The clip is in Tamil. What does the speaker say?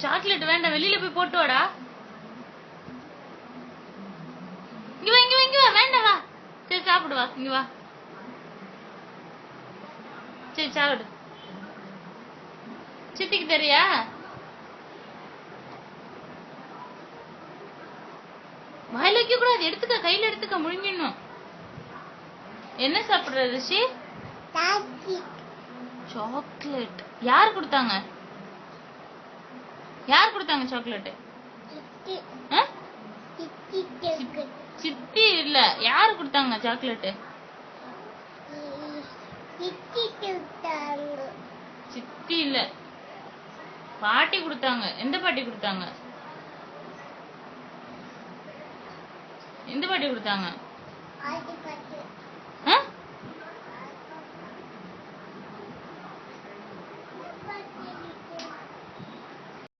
சாக்லேட் வேண்டாம், வெளியில போய் போட்டு வாடா. இங்க வா, இங்க வா, இங்க வா. வேண்டாம், வா. சரி சாப்பிடு, வா. இங்க வா. சரி சாப்பிடு. சித்திக்கு தெரியா? வாயில வைக்க கூடாது, எடுத்துக்க, கையில எடுத்துக்க, முழுங்கிடணும். என்ன சாப்பிடுற ரிஷி? சாக்லேட். யார் கொடுத்தாங்க? யார் கொடுத்தாங்க சாக்லேட்? சித்தி இல்ல, யாரு கொடுத்தாங்க சாக்லேட்? சித்தி இல்ல, பாட்டி கொடுத்தாங்க. எந்த பாட்டி கொடுத்தாங்க? எந்த பாட்டி கொடுத்தாங்க?